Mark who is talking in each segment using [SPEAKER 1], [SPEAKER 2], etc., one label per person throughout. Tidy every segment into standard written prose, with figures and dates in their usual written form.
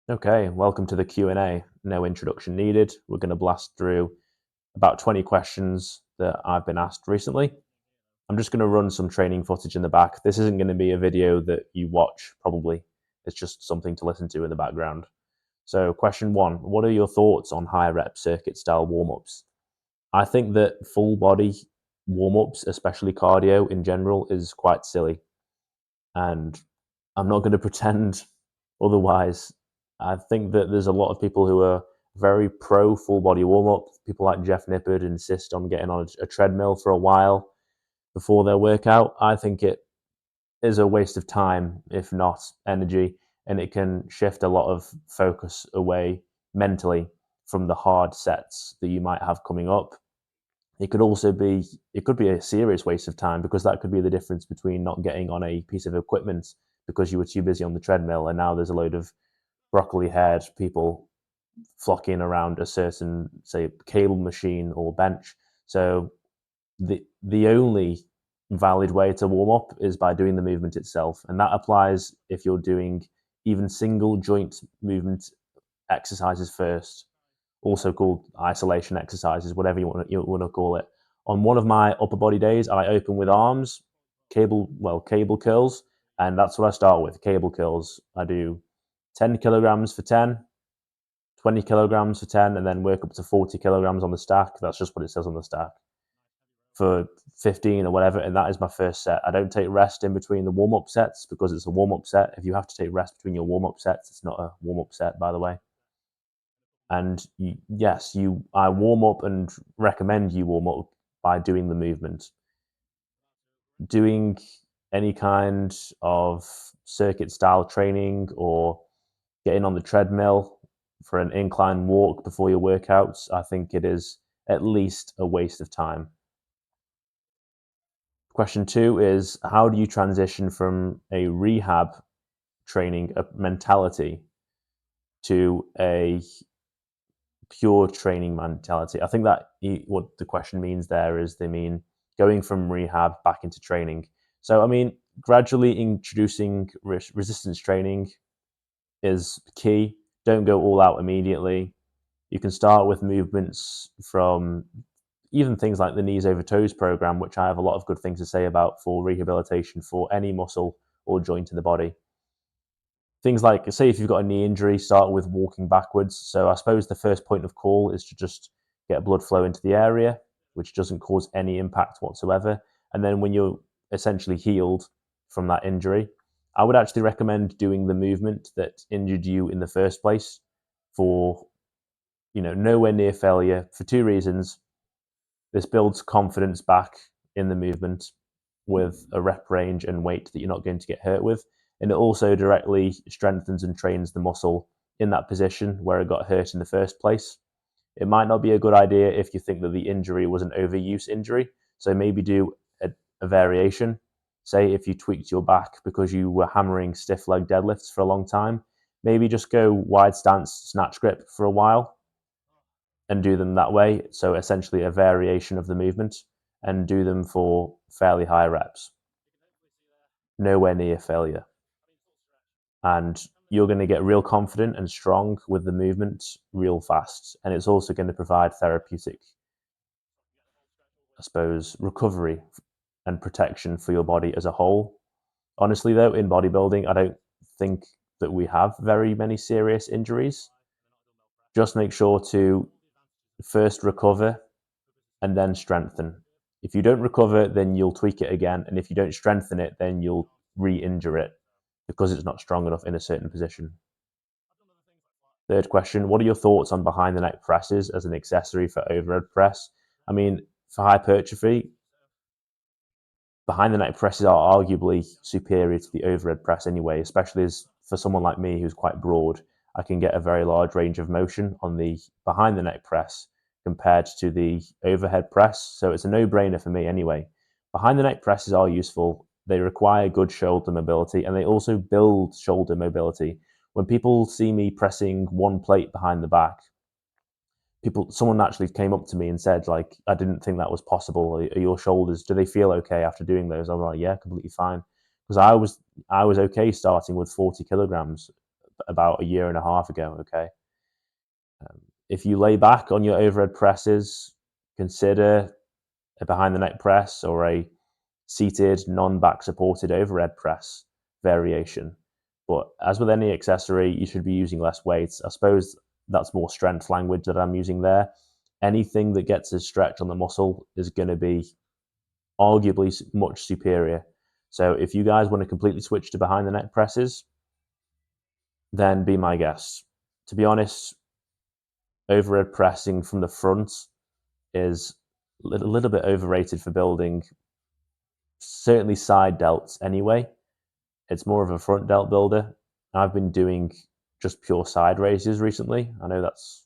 [SPEAKER 1] Okay, welcome to the Q&A. No introduction needed. We're going to blast through about 20 questions that I've been asked recently. I'm just going to run some training footage in the back. This isn't going to be a video that you watch, probably. It's just something to listen to in the background. So, question one, what are your thoughts on high rep circuit style warm ups? I think that full body warm ups, especially cardio in general, is quite silly. And I'm not going to pretend otherwise. I think that there's a lot of people who are very pro full body warm up. People like Jeff Nippard insist on getting on a treadmill for a while before their workout. I think it is a waste of time, if not energy, and it can shift a lot of focus away mentally from the hard sets that you might have coming up. It could be a serious waste of time because that could be the difference between not getting on a piece of equipment because you were too busy on the treadmill, and now there's a load of broccoli haired people flocking around a certain, say, cable machine or bench. So the only valid way to warm up is by doing the movement itself, and that applies if you're doing even single joint movement exercises first, also called isolation exercises, whatever you want to call it. On one of my upper body days, I open with arms, cable curls, and that's what I start with. Cable curls. I do 10 kilograms for 10, 20 kilograms for 10, and then work up to 40 kilograms on the stack. That's just what it says on the stack for 15 or whatever, and that is my first set. I don't take rest in between the warm up sets because it's a warm up set. If you have to take rest between your warm up sets, it's not a warm up set, by the way. And yes, I warm up and recommend you warm up by doing the movement. Doing any kind of circuit style training or getting on the treadmill for an incline walk before your workouts, I think it is at least a waste of time. Question two is, how do you transition from a rehab training mentality to a pure training mentality? I think that what the question means there is they mean going from rehab back into training. So, I mean, gradually introducing resistance training is key. Don't go all out immediately. You can start with movements from even things like the knees over toes program, which I have a lot of good things to say about for rehabilitation for any muscle or joint in the body. Things like, say, if you've got a knee injury, start with walking backwards. So I suppose the first point of call is to just get blood flow into the area, which doesn't cause any impact whatsoever. And then when you're essentially healed from that injury, I would actually recommend doing the movement that injured you in the first place for, nowhere near failure for two reasons. This builds confidence back in the movement with a rep range and weight that you're not going to get hurt with. And it also directly strengthens and trains the muscle in that position where it got hurt in the first place. It might not be a good idea if you think that the injury was an overuse injury. So maybe do a variation. Say if you tweaked your back because you were hammering stiff leg deadlifts for a long time, maybe just go wide stance snatch grip for a while and do them that way. So essentially a variation of the movement and do them for fairly high reps. Nowhere near failure. And you're going to get real confident and strong with the movement real fast. And it's also going to provide therapeutic, I suppose, recovery and protection for your body as a whole. Honestly, though, in bodybuilding, I don't think that we have very many serious injuries. Just make sure to first recover and then strengthen. If you don't recover, then you'll tweak it again. And if you don't strengthen it, then you'll re injure it because it's not strong enough in a certain position. Third question, what are your thoughts on behind the neck presses as an accessory for overhead press? I mean, for hypertrophy, behind the neck presses are arguably superior to the overhead press anyway, especially as for someone like me who's quite broad. I can get a very large range of motion on the behind the neck press compared to the overhead press. So it's a no brainer for me anyway. Behind the neck presses are useful. They require good shoulder mobility and they also build shoulder mobility. When people see me pressing one plate behind the back, someone actually came up to me and said, like, I didn't think that was possible. Are your shoulders, do they feel okay after doing those? I was like, yeah, completely fine. Because I was okay starting with 40 kilograms about a year and a half ago. Okay. If you lay back on your overhead presses, consider a behind the neck press or a seated, non-back supported overhead press variation. But as with any accessory, you should be using less weights. I suppose that's more strength language that I'm using there. Anything that gets a stretch on the muscle is going to be arguably much superior. So if you guys want to completely switch to behind the neck presses, then be my guest. To be honest, overhead pressing from the front is a little bit overrated for building certainly side delts anyway. It's more of a front delt builder. I've been doing just pure side raises recently. I know that's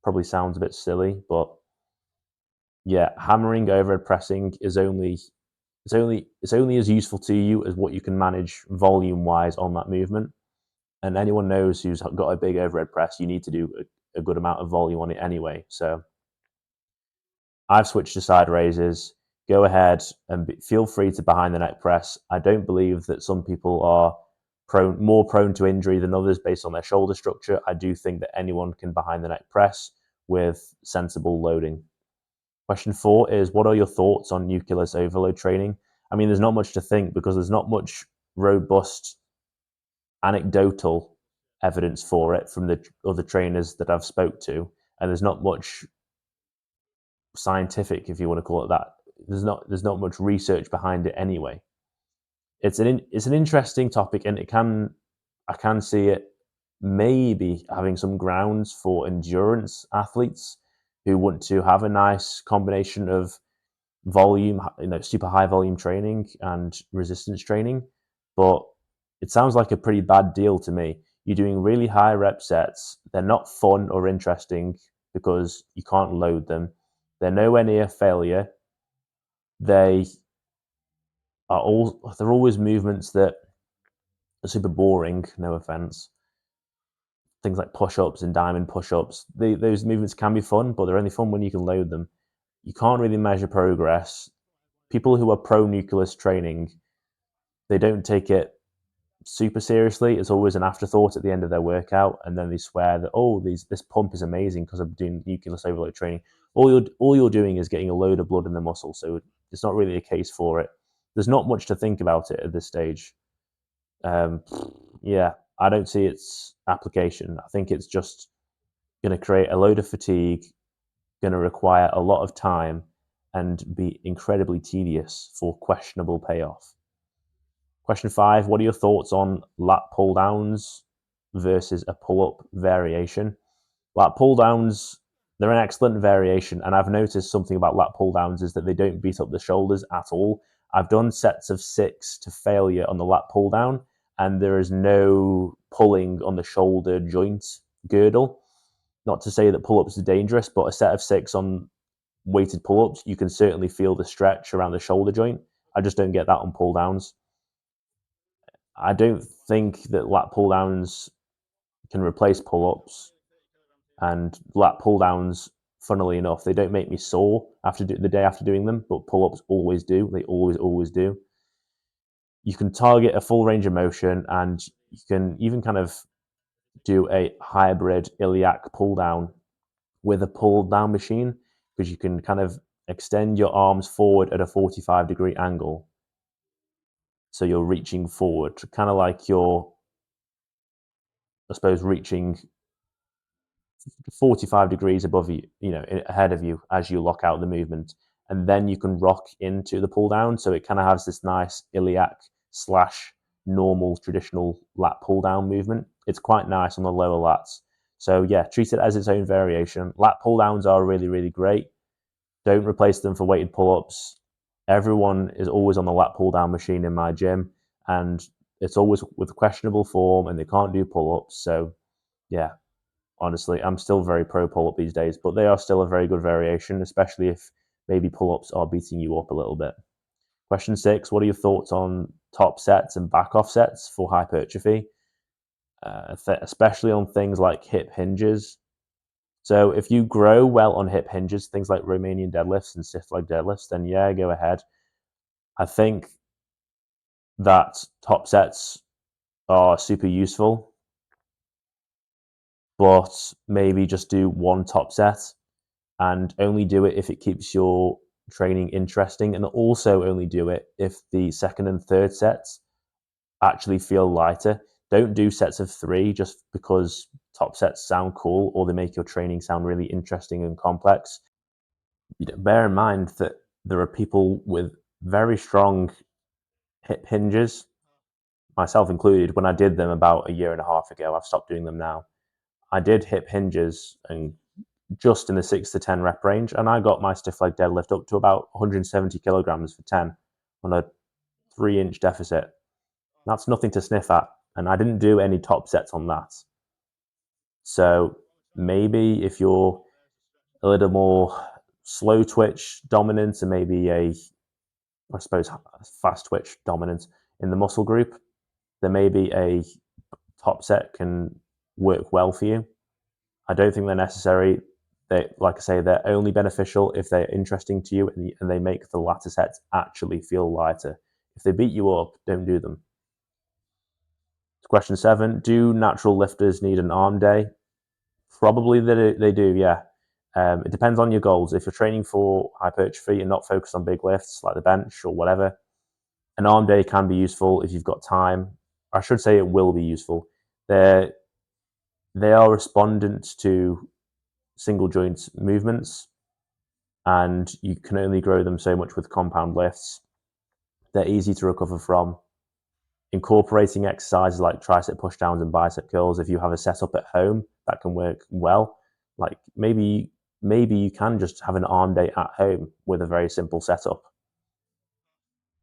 [SPEAKER 1] probably sounds a bit silly, but yeah, hammering overhead pressing is only as useful to you as what you can manage volume wise on that movement. And anyone knows who's got a big overhead press, you need to do a good amount of volume on it anyway. So I've switched to side raises. Go ahead and feel free to behind the neck press. I don't believe that some people are more prone to injury than others based on their shoulder structure. I do think that anyone can behind the neck press with sensible loading. Question 4 is, what are your thoughts on Nucleus overload training? I mean, there's not much to think because there's not much robust anecdotal evidence for it from the other trainers that I've spoke to, and there's not much scientific, if you want to call it that. There's not much research behind it anyway. It's an interesting topic, and I can see it maybe having some grounds for endurance athletes who want to have a nice combination of volume, super high volume training and resistance training. But it sounds like a pretty bad deal to me. You're doing really high rep sets. They're not fun or interesting because you can't load them. They're nowhere near failure. They they're always movements that are super boring, no offense. Things like push-ups and diamond push-ups. Those movements can be fun, but they're only fun when you can load them. You can't really measure progress. People who are pro Nucleus training, they don't take it super seriously. It's always an afterthought at the end of their workout, and then they swear that, oh, this pump is amazing because I'm doing Nucleus overload training. All you're doing is getting a load of blood in the muscle, so it's not really a case for it. There's not much to think about it at this stage. Yeah, I don't see its application. I think it's just going to create a load of fatigue, going to require a lot of time, and be incredibly tedious for questionable payoff. Question 5, what are your thoughts on lat pull downs versus a pull-up variation? Lat pull downs, they're an excellent variation, and I've noticed something about lat pull downs is that they don't beat up the shoulders at all. I've done sets of 6 to failure on the lat pull down, and there is no pulling on the shoulder joint girdle. Not to say that pull-ups are dangerous, but a set of 6 on weighted pull-ups, you can certainly feel the stretch around the shoulder joint. I just don't get that on pull downs. I don't think that lat pull downs can replace pull ups, and lat pull downs, funnily enough, they don't make me sore after the day after doing them, but pull ups always do. They always do. You can target a full range of motion, and you can even kind of do a hybrid iliac pull down with a pull down machine because you can kind of extend your arms forward at a 45-degree angle. So you're reaching forward, kind of like you're, I suppose, reaching 45 degrees above you, ahead of you as you lock out the movement. And then you can rock into the pull down. So it kind of has this nice iliac slash normal traditional lat pull down movement. It's quite nice on the lower lats. So yeah, treat it as its own variation. Lat pull downs are really, really great. Don't replace them for weighted pull ups. Everyone is always on the lat pull down machine in my gym, and it's always with questionable form, and they can't do pull ups. So yeah, honestly, I'm still very pro pull up these days, but they are still a very good variation, especially if maybe pull ups are beating you up a little bit. Question 6, what are your thoughts on top sets and back off sets for hypertrophy, especially on things like hip hinges? So if you grow well on hip hinges, things like Romanian deadlifts and stiff leg deadlifts, then yeah, go ahead. I think that top sets are super useful. but maybe just do one top set and only do it if it keeps your training interesting, and also only do it if the second and third sets actually feel lighter. Don't do sets of 3 just because top sets sound cool or they make your training sound really interesting and complex. Bear in mind that there are people with very strong hip hinges, myself included. When I did them about a year and a half ago, I've stopped doing them now. I did hip hinges and just in the 6 to 10 rep range, and I got my stiff leg deadlift up to about 170 kilograms for 10 on a 3-inch deficit. That's nothing to sniff at, and I didn't do any top sets on that. So maybe if you're a little more slow twitch dominant and maybe I suppose, fast twitch dominant in the muscle group, then maybe a top set can work well for you. I don't think they're necessary. They, like I say, they're only beneficial if they're interesting to you and they make the latter sets actually feel lighter. If they beat you up, don't do them. Question 7: do natural lifters need an arm day? Probably they do, yeah. It depends on your goals. If you're training for hypertrophy and not focused on big lifts like the bench or whatever, an arm day can be useful if you've got time. I should say it will be useful. They're, they are respondent to single joint movements, and you can only grow them so much with compound lifts. They're easy to recover from. Incorporating exercises like tricep pushdowns and bicep curls, if you have a setup at home, that can work well. Like maybe you can just have an arm day at home with a very simple setup.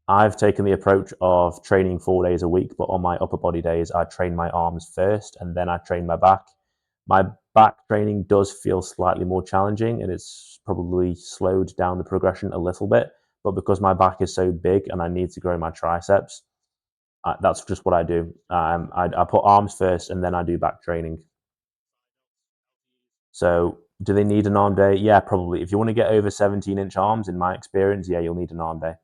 [SPEAKER 1] I've taken the approach of training 4 days a week, but on my upper body days, I train my arms first and then I train my back. My back training does feel slightly more challenging and it's probably slowed down the progression a little bit. But because my back is so big and I need to grow my triceps, that's just what I do. I put arms first and then I do back training. So, do they need an arm day? Yeah, probably. If you want to get over 17-inch arms, in my experience, yeah, you'll need an arm day.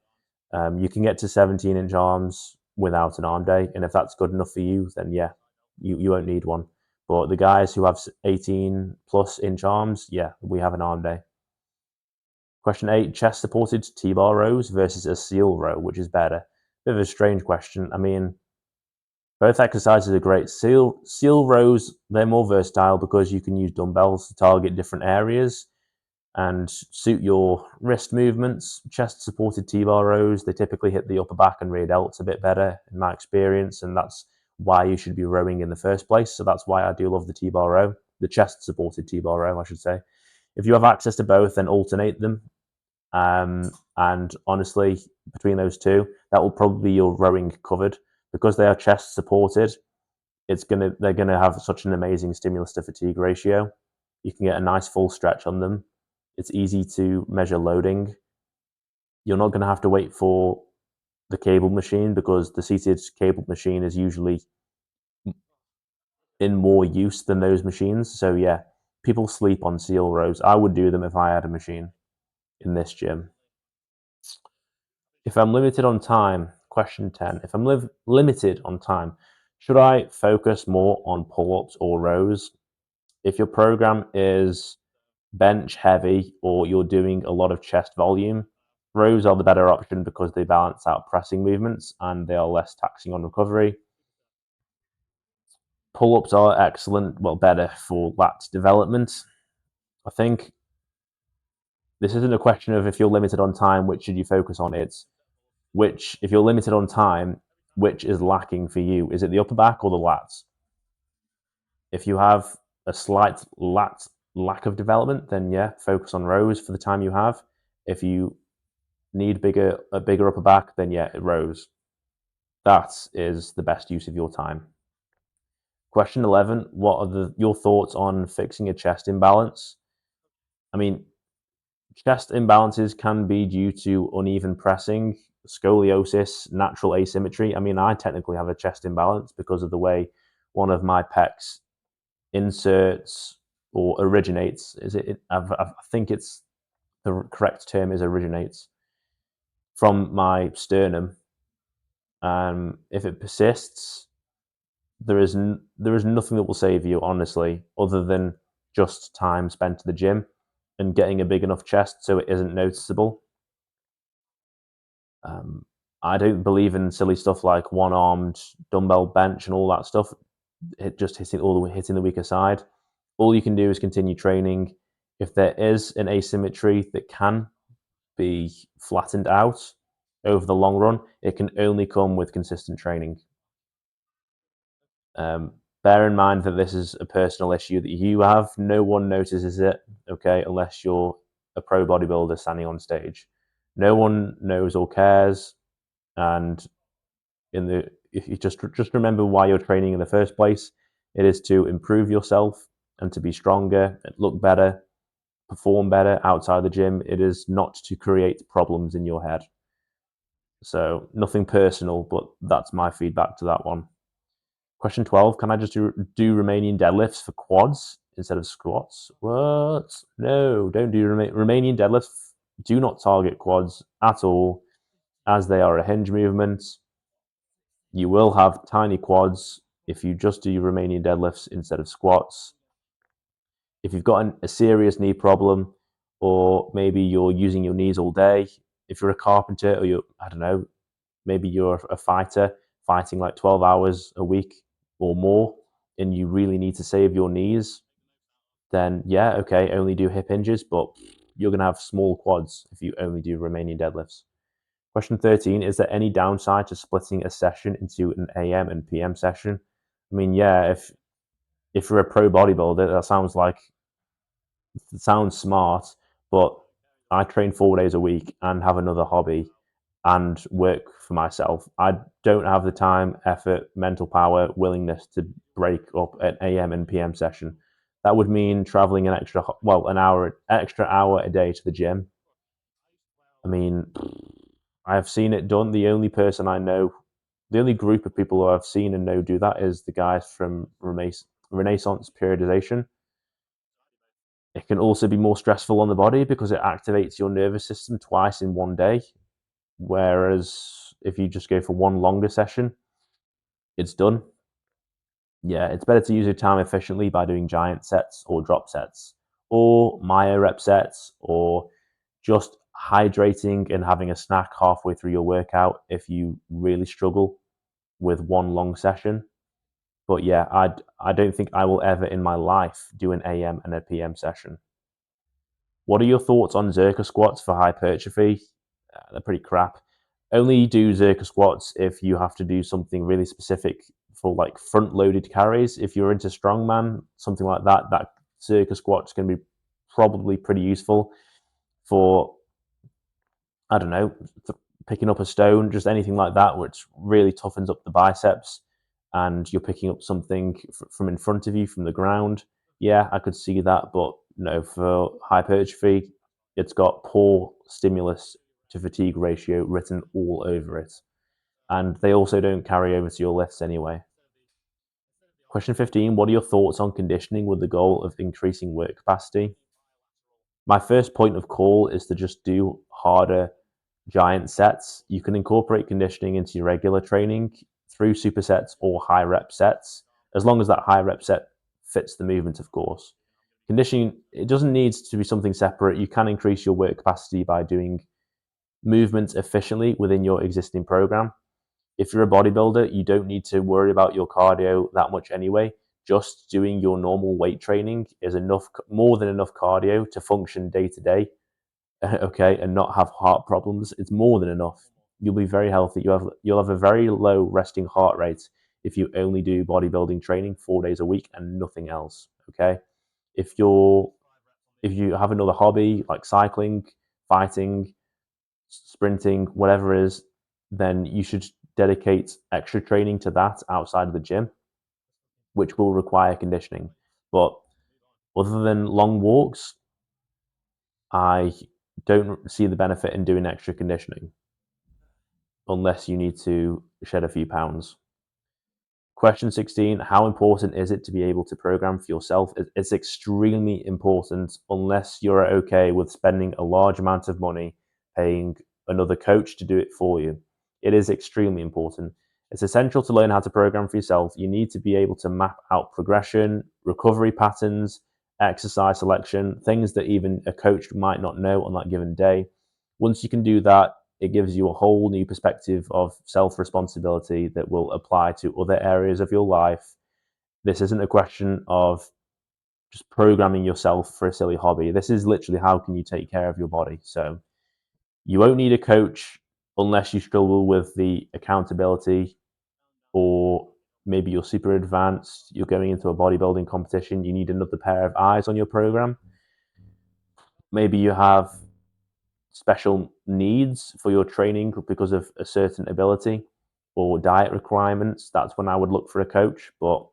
[SPEAKER 1] You can get to 17-inch arms without an arm day, and if that's good enough for you, then yeah, you won't need one. But the guys who have 18 plus inch arms, yeah, we have an arm day. Question 8: chest supported T-bar rows versus a seal row, which is better? Bit of a strange question. I mean, both exercises are great. Seal rows, they're more versatile because you can use dumbbells to target different areas and suit your wrist movements. Chest supported T-bar rows, they typically hit the upper back and rear delts a bit better in my experience, and that's why you should be rowing in the first place. So that's why I do love the T-bar row, the chest supported T-bar row, I should say. If you have access to both, then alternate them. And honestly, between those two, that will probably be your rowing covered because they are chest supported. They're gonna have such an amazing stimulus to fatigue ratio. You can get a nice full stretch on them. It's easy to measure loading. You're not gonna have to wait for the cable machine because the seated cable machine is usually in more use than those machines. So yeah, people sleep on seal rows. I would do them if I had a machine in this gym. If I'm limited on time, question 10. If I'm limited on time, should I focus more on pull-ups or rows? If your program is bench heavy or you're doing a lot of chest volume, rows are the better option because they balance out pressing movements and they are less taxing on recovery. Pull-ups are excellent, well, better for lat development. I think this isn't a question of if you're limited on time, which should you focus on? It's which, if you're limited on time, which is lacking for you? Is it the upper back or the lats? If you have a slight lat lack of development, then yeah, focus on rows for the time you have. If you need a bigger upper back, then yeah, it rows. That is the best use of your time. Question 11: what are your thoughts on fixing a chest imbalance? I mean, chest imbalances can be due to uneven pressing, scoliosis, natural asymmetry. I mean, I technically have a chest imbalance because of the way one of my pecs inserts or originates. I think it's the correct term is originates from my sternum. If it persists, there is nothing that will save you, honestly, other than just time spent at the gym and getting a big enough chest so it isn't noticeable. Um, I don't believe in silly stuff like one-armed dumbbell bench and all that stuff. Just hitting the weaker side. All you can do is continue training. If there is an asymmetry that can be flattened out over the long run, it can only come with consistent training. Um, Bear in mind that this is a personal issue that you have. No one notices it, okay, unless you're a pro bodybuilder standing on stage. No one knows or cares. And if you just remember why you're training in the first place, it is to improve yourself and to be stronger, look better, perform better outside the gym. It is not to create problems in your head. So nothing personal, but that's my feedback to that one. Question 12, can I just do Romanian deadlifts for quads instead of squats? What? No, don't do Romanian deadlifts. Do not target quads at all, as they are a hinge movement. You will have tiny quads if you just do Romanian deadlifts instead of squats. If you've got a serious knee problem, or maybe you're using your knees all day, if you're a carpenter or I don't know, maybe you're a fighter fighting like 12 hours a week or more, and you really need to save your knees, then yeah, okay, only do hip hinges, but you're going to have small quads if you only do Romanian deadlifts. Question 13, is there any downside to splitting a session into an AM and PM session? I mean, yeah, if you're a pro bodybuilder, it sounds smart, but I train 4 days a week and have another hobby and work for myself. I don't have the time, effort, mental power, willingness to break up an AM and PM session. That would mean traveling an extra hour a day to the gym. I mean, I've seen it done. The only group of people who I've seen and know do that is the guys from Renaissance periodization. It can also be more stressful on the body because it activates your nervous system twice in one day. Whereas if you just go for one longer session, it's done. Yeah, it's better to use your time efficiently by doing giant sets or drop sets or myo rep sets or just hydrating and having a snack halfway through your workout if you really struggle with one long session. But yeah, I don't think I will ever in my life do an AM and a PM session. What are your thoughts on Zercher squats for hypertrophy? They're pretty crap. Only do Zercher squats if you have to do something really specific for like front loaded carries. If you're into strongman, something like that, that Zercher squats can be probably pretty useful for, I don't know, picking up a stone, just anything like that, which really toughens up the biceps and you're picking up something from in front of you from the ground. Yeah, I could see that, but no, for hypertrophy, it's got poor stimulus to fatigue ratio written all over it. And they also don't carry over to your lifts anyway. Question 15, what are your thoughts on conditioning with the goal of increasing work capacity? My first point of call is to just do harder giant sets. You can incorporate conditioning into your regular training through supersets or high rep sets, as long as that high rep set fits the movement, of course. Conditioning, it doesn't need to be something separate. You can increase your work capacity by doing movements efficiently within your existing program. If you're a bodybuilder, you don't need to worry about your cardio that much anyway. Just doing your normal weight training is enough, more than enough cardio to function day to day, okay, and not have heart problems. It's more than enough. You'll be very healthy. You'll have a very low resting heart rate if you only do bodybuilding training 4 days a week and nothing else. Okay, if you're if you have another hobby like cycling, fighting, sprinting, whatever it is, then you should dedicate extra training to that outside of the gym, which will require conditioning. But other than long walks, I don't see the benefit in doing extra conditioning unless you need to shed a few pounds. Question 16, how important is it to be able to program for yourself? It's extremely important unless you're okay with spending a large amount of money paying another coach to do it for you. It is extremely important, It's essential to learn how to program for yourself. You need to be able to map out progression, recovery patterns, exercise selection, things that even a coach might not know on that given day. Once you can do that, it gives you a whole new perspective of self responsibility that will apply to other areas of your life. This isn't a question of just programming yourself for a silly hobby. This is literally how can you take care of your body. So you won't need a coach unless you struggle with the accountability, or maybe you're super advanced, you're going into a bodybuilding competition, you need another pair of eyes on your program. Maybe you have special needs for your training because of a certain ability or diet requirements. That's when I would look for a coach. But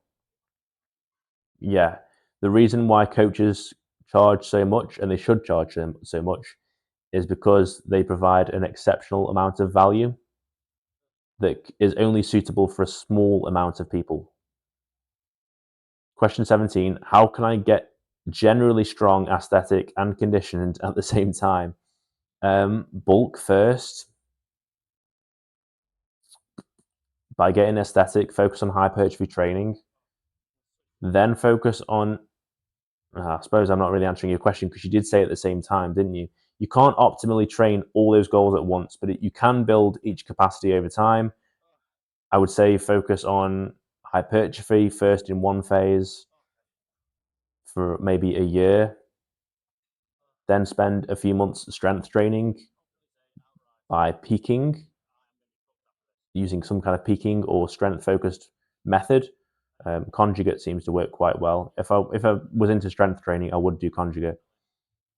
[SPEAKER 1] yeah, the reason why coaches charge so much, and they should charge them so much, is because they provide an exceptional amount of value that is only suitable for a small amount of people. Question 17, how can I get generally strong, aesthetic, and conditioned at the same time? Bulk first by getting aesthetic, focus on hypertrophy training, then focus on, I suppose I'm not really answering your question because you did say at the same time, didn't you? You can't optimally train all those goals at once, but you can build each capacity over time. I would say focus on hypertrophy first in one phase for maybe a year, then spend a few months strength training by peaking, using some kind of peaking or strength focused method. Conjugate seems to work quite well. If I was into strength training, I would do conjugate.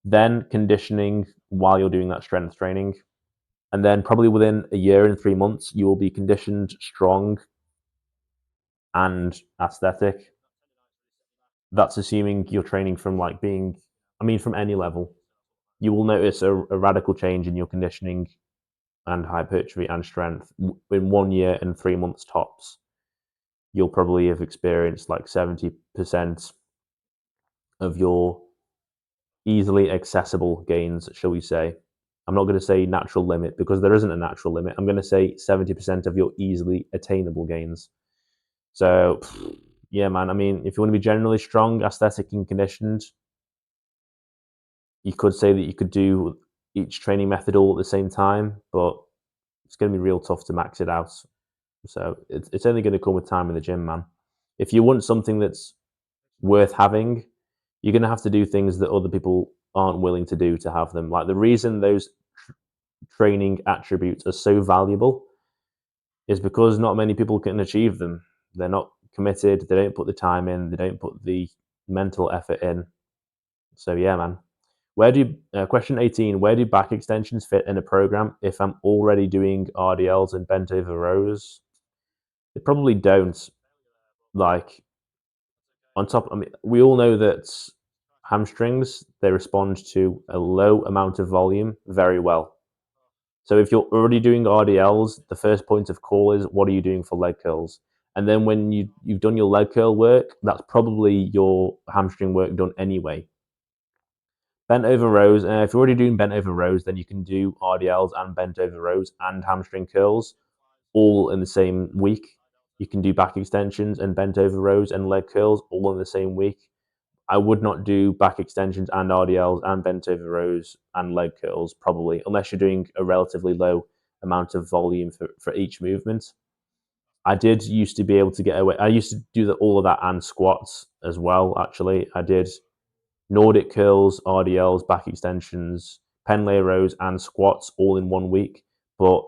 [SPEAKER 1] Then conditioning while you're doing that strength training. And then probably within a year and 3 months, you will be conditioned, strong, and aesthetic. That's assuming you're training from from any level. You will notice a radical change in your conditioning and hypertrophy and strength in 1 year and 3 months tops. You'll probably have experienced like 70% of your easily accessible gains, shall we say. I'm not going to say natural limit because there isn't a natural limit. I'm going to say 70% of your easily attainable gains. So, yeah, man. I mean, if you want to be generally strong, aesthetic, and conditioned, you could say that you could do each training method all at the same time, but it's going to be real tough to max it out. So it's only going to come with time in the gym, man. If you want something that's worth having, you're going to have to do things that other people aren't willing to do to have them. Like the reason those training attributes are so valuable is because not many people can achieve them. They're not committed. They don't put the time in. They don't put the mental effort in. So yeah, man. Question 18? Where do back extensions fit in a program if I'm already doing RDLs and bent over rows? They probably don't. Like on top, I mean, we all know that hamstrings, they respond to a low amount of volume very well. So if you're already doing RDLs, the first point of call is what are you doing for leg curls? And then when you've done your leg curl work, that's probably your hamstring work done anyway. Bent over rows, if you're already doing bent over rows, then you can do RDLs and bent over rows and hamstring curls all in the same week. You can do back extensions and bent over rows and leg curls all in the same week. I would not do back extensions and RDLs and bent over rows and leg curls probably, unless you're doing a relatively low amount of volume for each movement. I did used to be able to get away. I used to do all of that and squats as well. Actually, I did Nordic curls, RDLs, back extensions, pen lay rows, and squats all in 1 week. But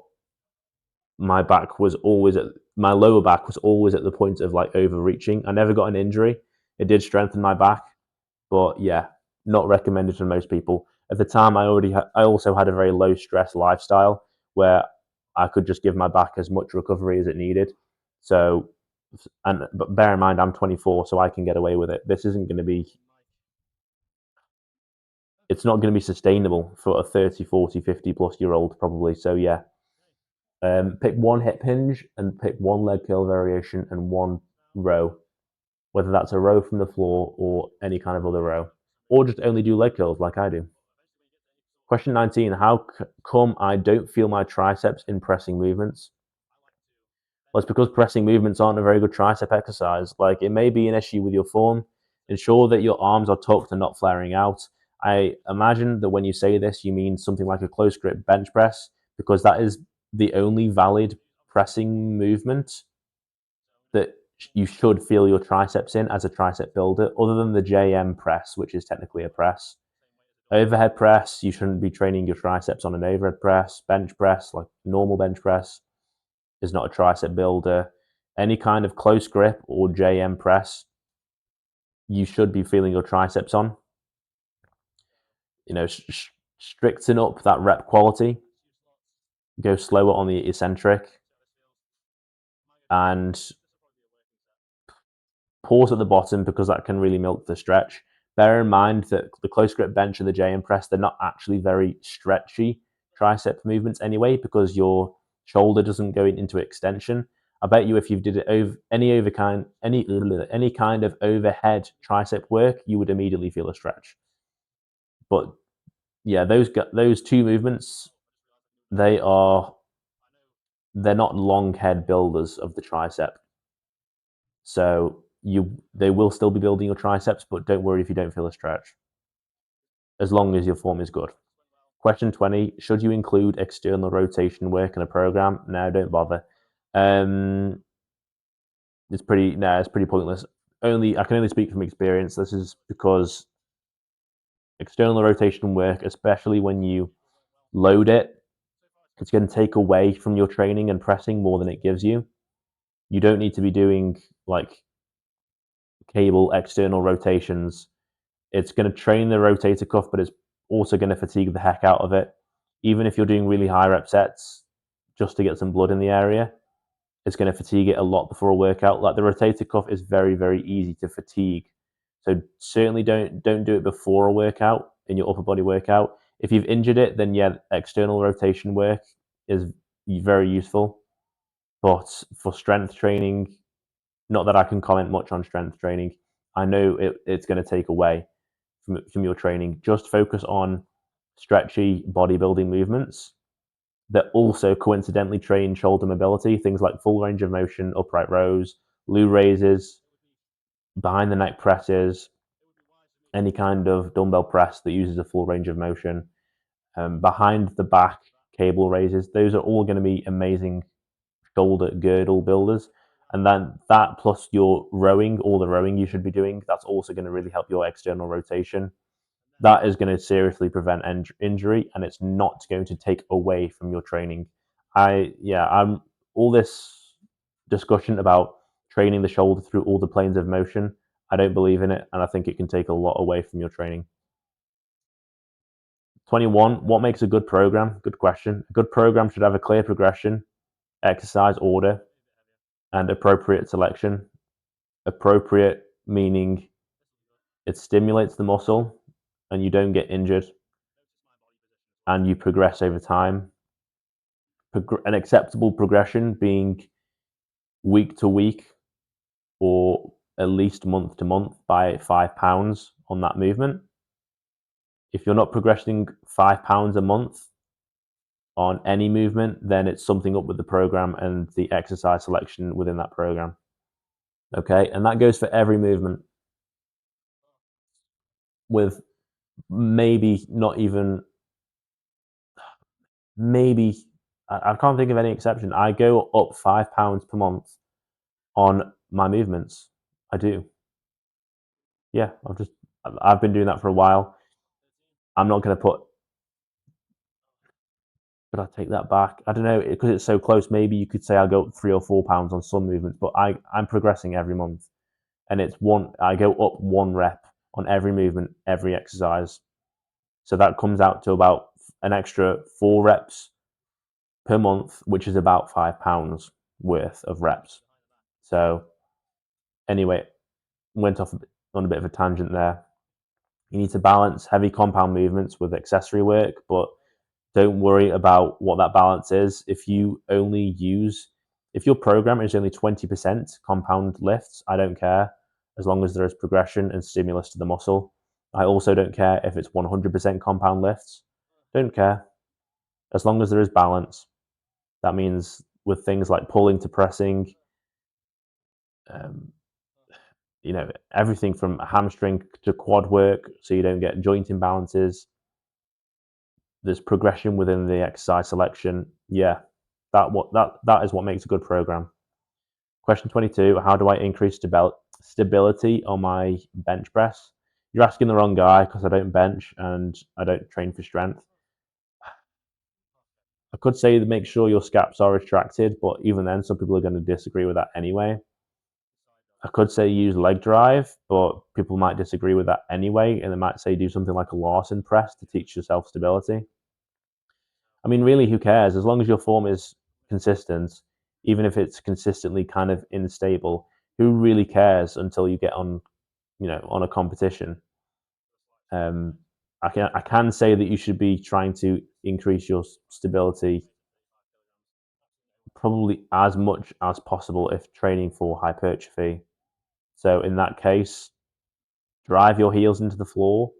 [SPEAKER 1] my lower back was always at the point of like overreaching. I never got an injury. It did strengthen my back, but yeah, not recommended for most people. At the time, I also had a very low stress lifestyle where I could just give my back as much recovery as it needed. So, but bear in mind, I'm 24, so I can get away with it. This isn't going to be. It's not going to be sustainable for a 30, 40, 50 plus year old probably. So yeah, pick one hip hinge and pick one leg curl variation and one row, whether that's a row from the floor or any kind of other row, or just only do leg curls like I do. Question 19, how come I don't feel my triceps in pressing movements? Well, it's because pressing movements aren't a very good tricep exercise. Like, it may be an issue with your form. Ensure that your arms are tucked and not flaring out. I imagine that when you say this, you mean something like a close grip bench press, because that is the only valid pressing movement that you should feel your triceps in as a tricep builder, other than the JM press, which is technically a press. Overhead press, you shouldn't be training your triceps on an overhead press. Bench press, like normal bench press, is not a tricep builder. Any kind of close grip or JM press, you should be feeling your triceps on. Stricten up that rep quality, go slower on the eccentric, and pause at the bottom because that can really milk the stretch. Bear in mind that the close grip bench and the JM press, they're not actually very stretchy tricep movements anyway, because your shoulder doesn't go into extension. I bet you if you did it over any kind of overhead tricep work, you would immediately feel a stretch. But yeah, those two movements, they are they're not long head builders of the tricep. So they will still be building your triceps, but don't worry if you don't feel a stretch, as long as your form is good. Question 20, should you include external rotation work in a program? No, don't bother. It's pretty pointless. I can only speak from experience. This is because external rotation work, especially when you load it, it's going to take away from your training and pressing more than it gives you. You don't need to be doing like cable external rotations. It's going to train the rotator cuff, but it's also going to fatigue the heck out of it. Even if you're doing really high rep sets just to get some blood in the area, it's going to fatigue it a lot before a workout. Like, the rotator cuff is very, very easy to fatigue. So certainly don't do it before a workout, in your upper body workout. If you've injured it, then yeah, external rotation work is very useful. But for strength training, not that I can comment much on strength training. I know it's going to take away from your training. Just focus on stretchy bodybuilding movements that also coincidentally train shoulder mobility, things like full range of motion, upright rows, loo raises, behind the neck presses, any kind of dumbbell press that uses a full range of motion, behind the back cable raises. Those are all going to be amazing shoulder girdle builders. And then that plus your rowing, all the rowing you should be doing, that's also going to really help your external rotation. That is going to seriously prevent injury, and it's not going to take away from your training. I'm all this discussion about training the shoulder through all the planes of motion. I don't believe in it, and I think it can take a lot away from your training. 21. What makes a good program? Good question. A good program should have a clear progression, exercise order, and appropriate selection. Appropriate meaning it stimulates the muscle and you don't get injured and you progress over time. An acceptable progression being week to week or at least month to month by 5 pounds on that movement. If you're not progressing 5 pounds a month on any movement, then it's something up with the program and the exercise selection within that program. Okay, and that goes for every movement, with maybe not even maybe I can't think of any exception. I go up 5 pounds per month on my movements. I do. Yeah, I've been doing that for a while. I'm not going to put. But I take that back. I don't know, because it's so close. Maybe you could say I'll go up 3 or 4 pounds on some movements, but I'm progressing every month, and it's one. I go up 1 rep on every movement, every exercise. So that comes out to about an extra 4 reps per month, which is about 5 pounds worth of reps. So anyway, went off on a bit of a tangent there. You need to balance heavy compound movements with accessory work, but don't worry about what that balance is. If your program is only 20% compound lifts, I don't care, as long as there is progression and stimulus to the muscle. I also don't care if it's 100% compound lifts. Don't care, as long as there is balance. That means with things like pulling to pressing, um, everything from hamstring to quad work, so you don't get joint imbalances. There's progression within the exercise selection. Yeah, that is what makes a good program. Question 22: how do I increase stability on my bench press? You're asking the wrong guy, because I don't bench and I don't train for strength. I could say that make sure your scaps are retracted, but even then, some people are going to disagree with that anyway. I could say use leg drive, but people might disagree with that anyway, and they might say do something like a Larsen press to teach yourself stability. I mean, really, who cares? As long as your form is consistent, even if it's consistently kind of unstable, who really cares until you get on, on a competition? I can say that you should be trying to increase your stability probably as much as possible if training for hypertrophy. So in that case, drive your heels into the floor,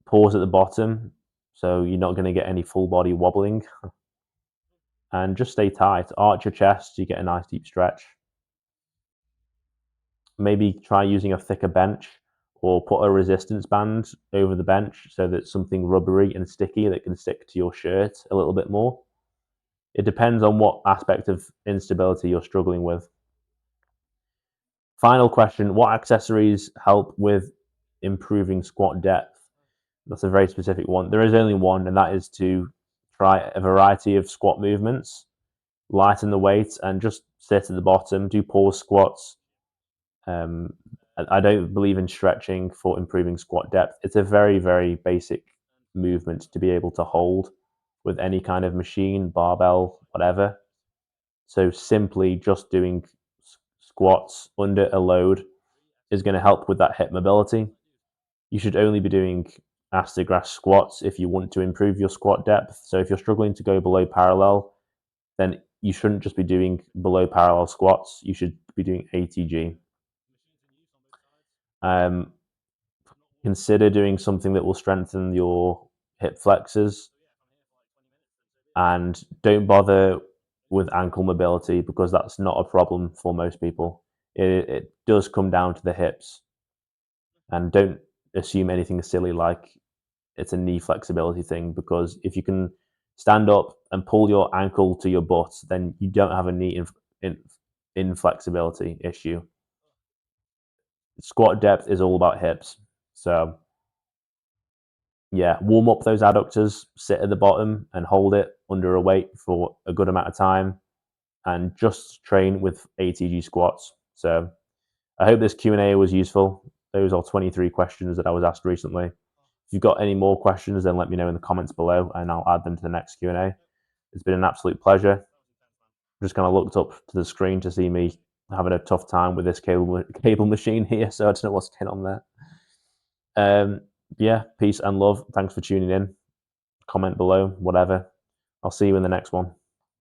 [SPEAKER 1] pause at the bottom, so you're not going to get any full body wobbling, and just stay tight. Arch your chest, so you get a nice deep stretch. Maybe try using a thicker bench, or put a resistance band over the bench so that it's something rubbery and sticky that can stick to your shirt a little bit more. It depends on what aspect of instability you're struggling with. Final question: what accessories help with improving squat depth? That's a very specific one. There is only one, and that is to try a variety of squat movements, lighten the weight, and just sit at the bottom, do pause squats. I don't believe in stretching for improving squat depth. It's a very, very basic movement to be able to hold with any kind of machine, barbell, whatever. So simply just doing squats under a load is going to help with that hip mobility. You should only be doing aster squats if you want to improve your squat depth. So if you're struggling to go below parallel, then you shouldn't just be doing below parallel squats. You should be doing ATG. Consider doing something that will strengthen your hip flexors, and don't bother with ankle mobility, because that's not a problem for most people. It does come down to the hips, and don't assume anything silly like it's a knee flexibility thing, because if you can stand up and pull your ankle to your butt, then you don't have a knee inflexibility issue. Squat depth is all about hips. So yeah, warm up those adductors, sit at the bottom and hold it under a weight for a good amount of time, and just train with ATG squats. So I hope this Q&A was useful. Those are 23 questions that I was asked recently. If you've got any more questions, then let me know in the comments below and I'll add them to the next Q&A. It's been an absolute pleasure. Just kind of looked up to the screen to see me having a tough time with this cable machine here, so I don't know what's going on there. Yeah, peace and love. Thanks for tuning in. Comment below, whatever. I'll see you in the next one.